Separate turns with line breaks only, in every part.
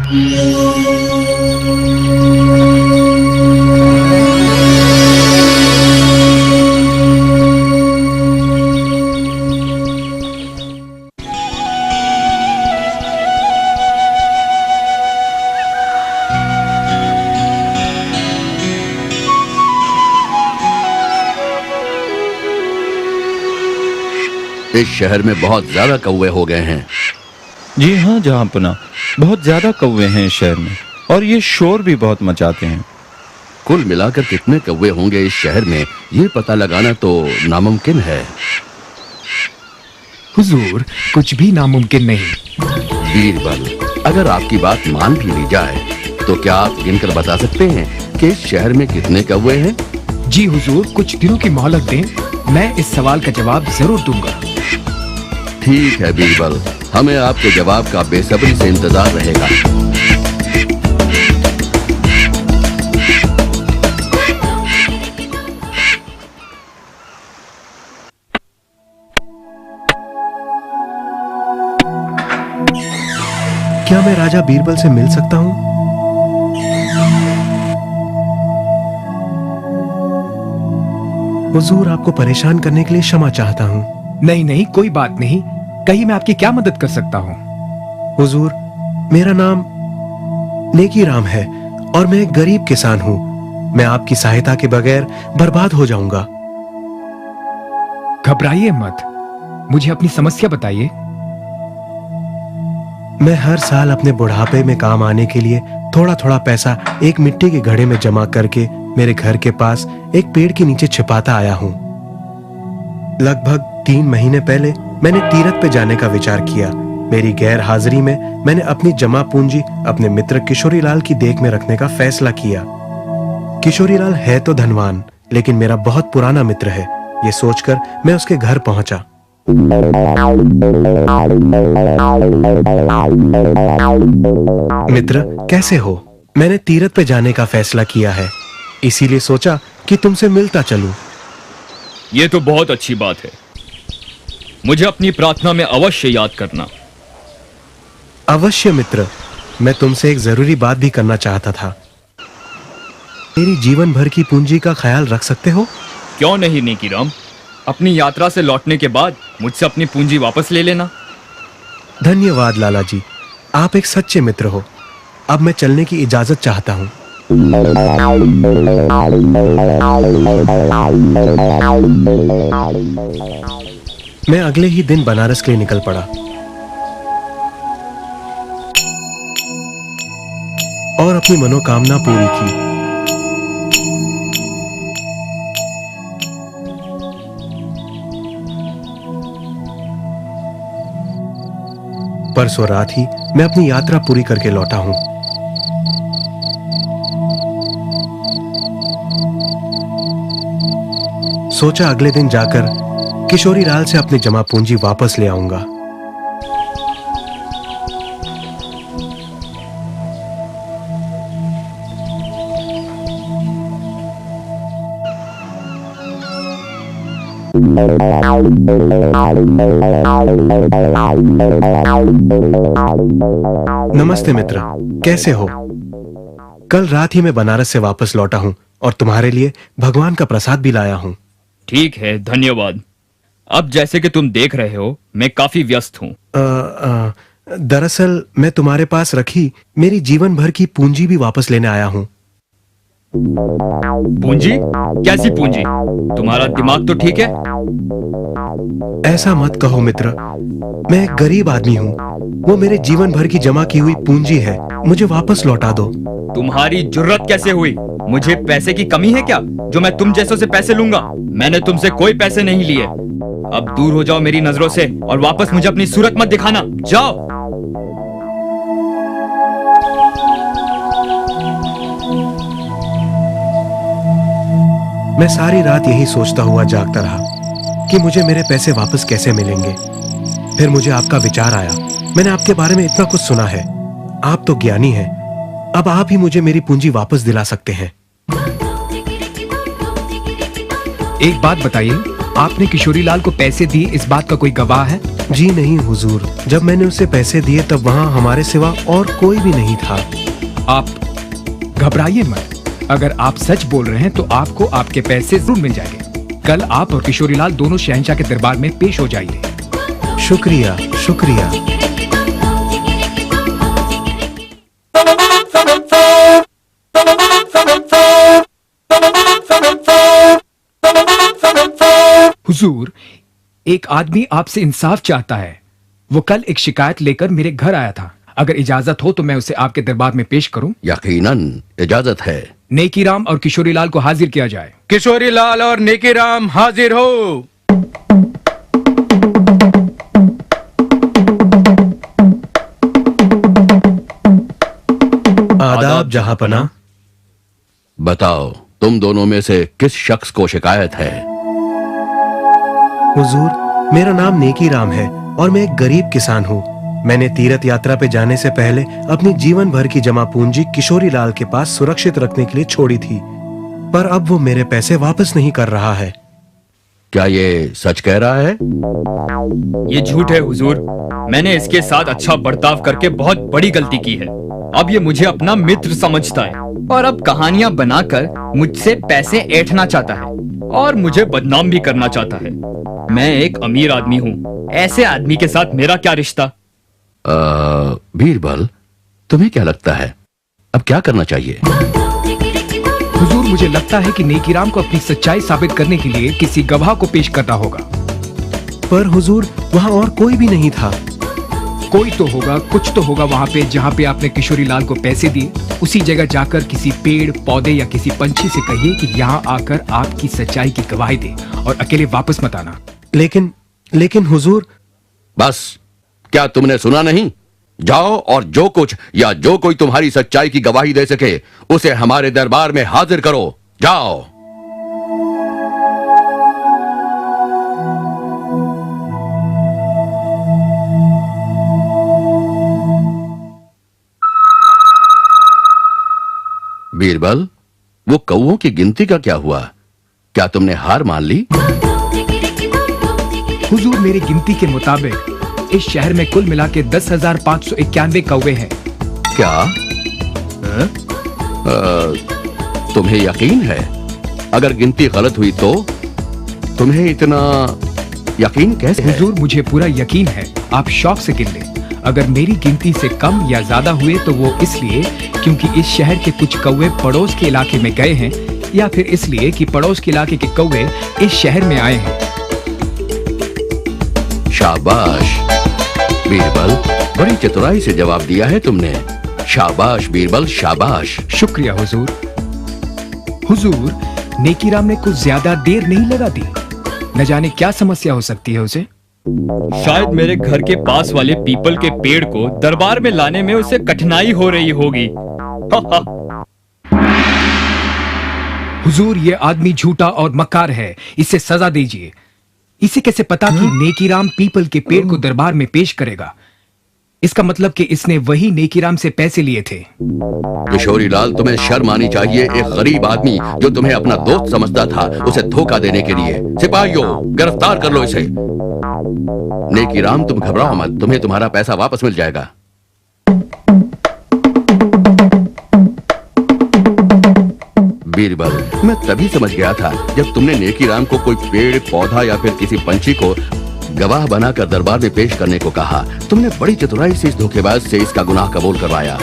इस शहर में बहुत ज्यादा कौवे हो गए हैं।
जी हाँ जहाँपना, बहुत ज्यादा कौवे हैं इस शहर में और ये शोर भी बहुत मचाते हैं।
कुल मिलाकर कितने कौवे होंगे इस शहर में, ये पता लगाना तो नामुमकिन है।
हुजूर, कुछ भी नामुमकिन नहीं।
बीरबल, अगर आपकी बात मान भी ली जाए तो क्या आप गिनकर बता सकते हैं कि इस शहर में कितने कौवे हैं?
जी हुजूर, कुछ दिनों की मोहलत दें, मैं इस सवाल का जवाब जरूर दूंगा।
ठीक है बीरबल, हमें आपके जवाब का बेसब्री से इंतजार रहेगा।
क्या मैं राजा बीरबल से मिल सकता हूं? हुजूर, आपको परेशान करने के लिए क्षमा चाहता हूं।
नहीं नहीं, कोई बात नहीं। कहीं मैं आपकी क्या मदद कर सकता हूँ?
हुजूर, मेरा नाम नेकी राम है और मैं एक गरीब किसान हूँ। मैं आपकी सहायता के बगैर बर्बाद हो जाऊंगा।
घबराइए मत, मुझे अपनी समस्या बताइए।
मैं हर साल अपने बुढ़ापे में काम आने के लिए थोड़ा थोड़ा पैसा एक मिट्टी के घड़े में जमा करके मेरे घर के पास एक पेड़ के नीचे छिपाता आया हूँ। लगभग 3 महीने पहले मैंने तीरथ पे जाने का विचार किया। मेरी गैर हाजिरी में मैंने अपनी जमा पूंजी अपने मित्र किशोरीलाल की देख में रखने का फैसला किया। किशोरीलाल है तो धनवान, लेकिन मेरा बहुत पुराना मित्र है। ये सोचकर मैं उसके घर पहुंचा। मित्र, कैसे हो? मैंने तीरथ पे जाने का फैसला किया है, इसीलिए सोचा कि तुमसे मिलता चलूं।
ये तो बहुत अच्छी बात है। मुझे अपनी प्रार्थना में अवश्य याद करना।
अवश्य मित्र, मैं तुमसे एक जरूरी बात भी करना चाहता था। मेरी जीवन भर की पूंजी का ख्याल रख सकते हो?
क्यों नहीं नेकीराम, अपनी यात्रा से लौटने के बाद मुझसे अपनी पूंजी वापस ले लेना।
धन्यवाद लाला जी, आप एक सच्चे मित्र हो। अब मैं चलने की इजाजत चाहता हूँ। मैं अगले ही दिन बनारस के लिए निकल पड़ा और अपनी मनोकामना पूरी की। परसों रात ही मैं अपनी यात्रा पूरी करके लौटा हूं। सोचा अगले दिन जाकर किशोरीलाल से अपनी जमा पूंजी वापस ले आऊंगा। नमस्ते मित्र, कैसे हो? कल रात ही मैं बनारस से वापस लौटा हूँ और तुम्हारे लिए भगवान का प्रसाद भी लाया हूँ।
ठीक है, धन्यवाद। अब जैसे कि तुम देख रहे हो, मैं काफी व्यस्त हूँ।
दरअसल मैं तुम्हारे पास रखी मेरी जीवन भर की पूंजी भी वापस लेने आया हूँ।
पूंजी? कैसी पूंजी? तुम्हारा दिमाग तो ठीक है?
ऐसा मत कहो मित्र, मैं एक गरीब आदमी हूँ। वो मेरे जीवन भर की जमा की हुई पूंजी है, मुझे वापस लौटा दो।
तुम्हारी जुर्रत कैसे हुई? मुझे पैसे की कमी है क्या जो मैं तुम जैसों से पैसे लूंगा? मैंने तुमसे कोई पैसे नहीं लिए। अब दूर हो जाओ मेरी नजरों से और वापस मुझे अपनी सूरत मत दिखाना। जाओ।
मैं सारी रात यही सोचता हुआ जागता रहा कि मुझे मेरे पैसे वापस कैसे मिलेंगे। फिर मुझे आपका विचार आया। मैंने आपके बारे में इतना कुछ सुना है, आप तो ज्ञानी हैं। अब आप ही मुझे मेरी पूंजी वापस दिला सकते हैं।
एक बात बताइए, आपने किशोरीलाल को पैसे दिए, इस बात का कोई गवाह है?
जी नहीं हुजूर, जब मैंने उसे पैसे दिए तब वहाँ हमारे सिवा और कोई भी नहीं था।
आप घबराइए मत। अगर आप सच बोल रहे हैं तो आपको आपके पैसे जरूर मिल जाएंगे। कल आप और किशोरीलाल दोनों शहंशाह के दरबार में पेश हो जाइए।
शुक्रिया, शुक्रिया।
हुजूर, एक आदमी आपसे इंसाफ चाहता है। वो कल एक शिकायत लेकर मेरे घर आया था। अगर इजाजत हो तो मैं उसे आपके दरबार में पेश करूं।
यकीनन इजाजत है।
नेकीराम और किशोरीलाल को हाजिर किया जाए।
किशोरीलाल और नेकीराम हाजिर हो।
आदाब जहांपना।
बताओ, तुम दोनों में से किस शख्स को शिकायत है?
हुजूर, मेरा नाम नेकी राम है और मैं एक गरीब किसान हूँ। मैंने तीर्थ यात्रा पे जाने से पहले अपनी जीवन भर की जमा पूंजी किशोरीलाल के पास सुरक्षित रखने के लिए छोड़ी थी, पर अब वो मेरे पैसे वापस नहीं कर रहा है।
क्या ये सच कह रहा है?
ये झूठ है हुजूर। मैंने इसके साथ अच्छा बर्ताव करके बहुत बड़ी गलती की है। अब ये मुझे अपना मित्र समझता है और अब कहानियां बनाकर मुझसे पैसे ऐंठना चाहता है और मुझे बदनाम भी करना चाहता है। मैं एक अमीर आदमी हूँ, ऐसे आदमी के साथ मेरा क्या रिश्ता?
बीरबल, तुम्हें क्या लगता है अब क्या करना चाहिए?
हुजूर, मुझे लगता है कि नेकीराम को अपनी सच्चाई साबित करने के लिए किसी गवाह को पेश करना होगा।
पर हुजूर, वहाँ और कोई भी नहीं था।
कोई तो होगा, कुछ तो होगा वहाँ पे जहाँ पे आपने किशोरीलाल को पैसे दिए। उसी जगह जाकर किसी पेड़ पौधे या किसी पंछी से कहिए कि यहाँ आकर आपकी सच्चाई की गवाही दे और अकेले वापस मत आना।
लेकिन हुजूर।
बस, क्या तुमने सुना नहीं? जाओ और जो कुछ या जो कोई तुम्हारी सच्चाई की गवाही दे सके उसे हमारे दरबार में हाजिर करो। जाओ। बीरबल, वो कौओं की गिनती का क्या हुआ? क्या तुमने हार मान ली?
हुजूर, मेरी गिनती के मुताबिक इस शहर में कुल मिला के 10,591 कौवे हैं।
क्या? तुम्हें यकीन है? अगर गिनती गलत हुई तो तुम्हें इतना यकीन कैसे है?
हुजूर, मुझे पूरा यकीन है। आप शौक से गिन लें। अगर मेरी गिनती से कम या ज्यादा हुए तो वो इसलिए क्योंकि इस शहर के कुछ कौवे पड़ोस के इलाके में गए हैं, या फिर इसलिए कि पड़ोस के इलाके के कौवे इस शहर में आए हैं।
शाबाश बीरबल, बड़ी चतुराई से जवाब दिया है तुमने। शाबाश बीरबल, शाबाश।
शुक्रिया हुजूर। हुजूर, नेकीराम ने कुछ ज्यादा देर नहीं लगा दी। न जाने क्या समस्या हो सकती है उसे।
शायद मेरे घर के पास वाले पीपल के पेड़ को दरबार में लाने में उसे कठिनाई हो रही होगी।
हुजूर, ये आदमी झूठा और मक्कार है। इसे सजा दीजिए। इसे कैसे पता कि नेकीराम पीपल के पेड़ को दरबार में पेश करेगा? इसका मतलब कि इसने वही नेकीराम से पैसे लिए थे।
किशोरीलाल, तुम्हें शर्म आनी चाहिए। एक गरीब आदमी जो तुम्हें अपना दोस्त समझता था, उसे धोखा देने के लिए। सिपाहियों, गिरफ्तार कर लो इसे। नेकीराम, तुम घबराओ मत, तुम्हें तुम्हारा पैसा वापस मिल जाएगा। बीरबल, मैं तभी समझ गया था जब तुमने नेकीराम को कोई पेड़ पौधा या फिर किसी पंछी को गवाह बनाकर दरबार में पेश करने को कहा। तुमने बड़ी चतुराई से इस धोखेबाज से इसका गुनाह कबूल करवाया।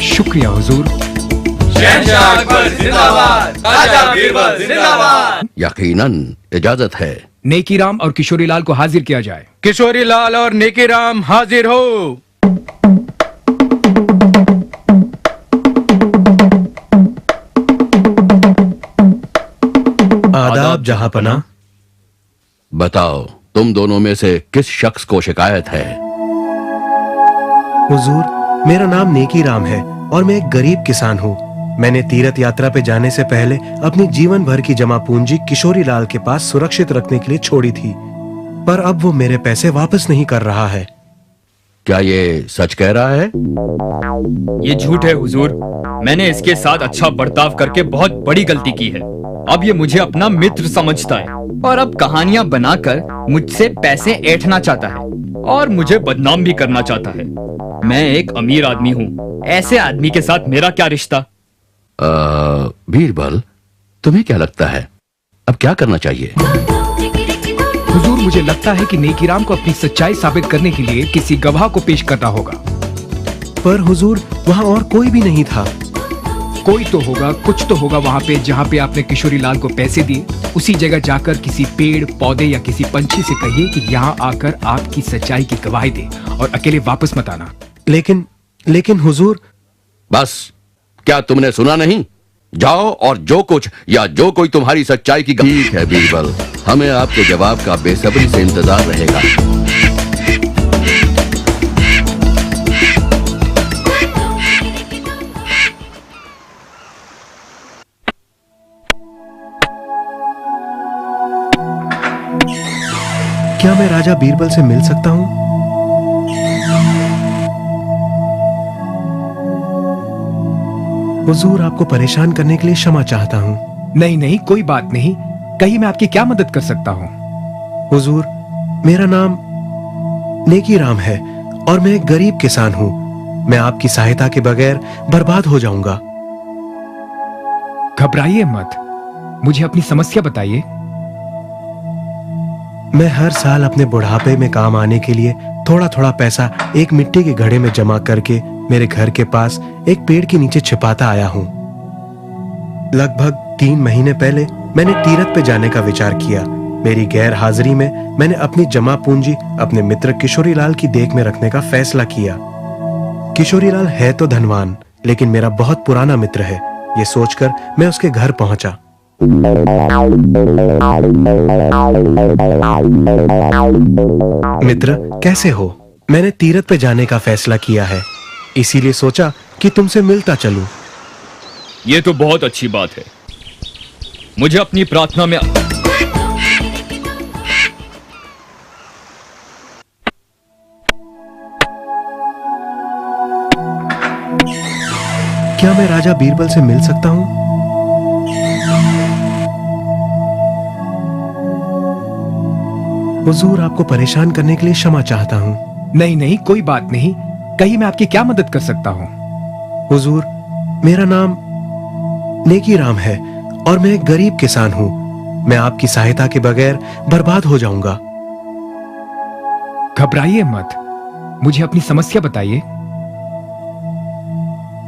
शुक्रिया हुजूर।
शहंशाह अकबर जिंदाबाद, राजा बीरबल जिंदाबाद।
यकीनन इजाजत है।
नेकीराम और किशोरीलाल को हाजिर किया जाए।
किशोरीलाल और नेकीराम हाजिर हो।
आदाब जहांपना।
बताओ, तुम दोनों में से किस शख्स को शिकायत है?
हुजूर, मेरा नाम नेकी राम है और मैं एक गरीब किसान हूँ। मैंने तीर्थ यात्रा पे जाने से पहले अपनी जीवन भर की जमा पूंजी किशोरीलाल के पास सुरक्षित रखने के लिए छोड़ी थी, पर अब वो मेरे पैसे वापस नहीं कर रहा है।
क्या ये सच कह रहा है?
ये झूठ है हुजूर। मैंने इसके साथ अच्छा बर्ताव करके बहुत बड़ी गलती की है। अब ये मुझे अपना मित्र समझता है और अब कहानियां बनाकर मुझसे पैसे ऐंठना चाहता है और मुझे बदनाम भी करना चाहता है। मैं एक अमीर आदमी हूँ, ऐसे आदमी के साथ मेरा क्या रिश्ता?
बीरबल, तुम्हें क्या लगता है अब क्या करना चाहिए?
हुजूर, मुझे लगता है कि नेकीराम को अपनी सच्चाई साबित करने के लिए किसी गवाह को पेश करना होगा।
पर हुजूर, वहां और कोई भी नहीं था।
कोई तो होगा, कुछ तो होगा वहाँ पे जहाँ पे आपने किशोरीलाल को पैसे दिए। उसी जगह जाकर किसी पेड़ पौधे या किसी पंछी से कहिए कि यहाँ आकर आपकी सच्चाई की गवाही दे और अकेले वापस मत आना।
लेकिन हुजूर।
बस, क्या तुमने सुना नहीं? जाओ और जो कुछ या जो कोई तुम्हारी सच्चाई की ठीक है बीरबल, हमें आपके जवाब का बेसब्री से इंतजार रहेगा।
क्या मैं राजा बीरबल से मिल सकता हूं? हुजूर, आपको परेशान करने के लिए क्षमा चाहता हूं।
नहीं नहीं, कोई बात नहीं। कहिए, मैं आपकी क्या मदद कर सकता हूँ?
हुजूर, मेरा नाम नेकीराम है और मैं एक गरीब किसान हूं। मैं आपकी सहायता के बगैर बर्बाद हो जाऊंगा।
घबराइए मत, मुझे अपनी समस्या बताइए।
मैं हर साल अपने बुढ़ापे में काम आने के लिए थोड़ा थोड़ा पैसा एक मिट्टी के घड़े में जमा करके मेरे घर के पास एक पेड़ के नीचे छिपाता आया हूं। लगभग 3 महीने पहले मैंने तीरथ पे जाने का विचार किया। मेरी गैर हाजिरी में मैंने अपनी जमा पूंजी अपने मित्र किशोरीलाल की देख में रखने का फैसला किया। किशोरीलाल है तो धनवान, लेकिन मेरा बहुत पुराना मित्र है। ये सोचकर मैं उसके घर पहुंचा। मित्र, कैसे हो? मैंने तीरथ पे जाने का फैसला किया है, इसीलिए सोचा कि तुमसे मिलता चलूं।
ये तो बहुत अच्छी बात है। मुझे अपनी प्रार्थना में
क्या मैं राजा बीरबल से मिल सकता हूं? हुजूर, आपको परेशान करने के लिए क्षमा चाहता हूं।
नहीं नहीं, कोई बात नहीं। कहिए, मैं आपकी क्या मदद कर सकता हूँ?
हुजूर, मेरा नाम नेकीराम है और मैं एक गरीब किसान हूं। मैं आपकी सहायता के बगैर बर्बाद हो जाऊंगा।
घबराइए मत, मुझे अपनी समस्या बताइए।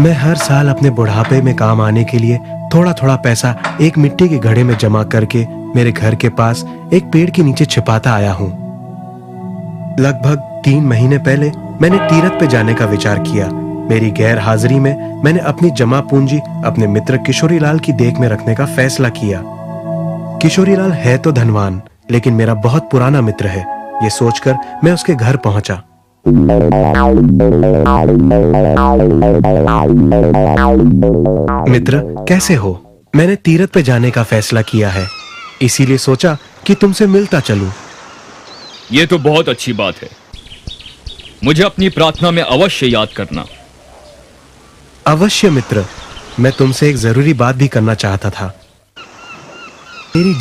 मैं हर साल अपने बुढ़ापे में काम आने के लिए थोड़ा थोड़ा पैसा एक मिट्टी के घड़े में जमा करके मेरे घर के पास एक पेड़ के नीचे छिपाता आया हूं। लगभग 3 महीने पहले मैंने तीरथ पे जाने का विचार किया। मेरी गैर हाजिरी में मैंने अपनी जमा पूंजी अपने मित्र किशोरीलाल की देख में रखने का फैसला किया। किशोरीलाल है तो धनवान, लेकिन मेरा बहुत पुराना मित्र है। ये सोचकर मैं उसके घर पहुंचा। मित्र, कैसे हो? मैंने तीरथ पे जाने का फैसला किया है, इसीलिए सोचा कि तुमसे मिलता चलूं।
ये तो बहुत अच्छी बात है। मुझे अपनी प्रार्थना में अवश्य याद करना।
अवश्य मित्र, मैं तुमसे एक जरूरी बात भी करना चाहता था। मेरी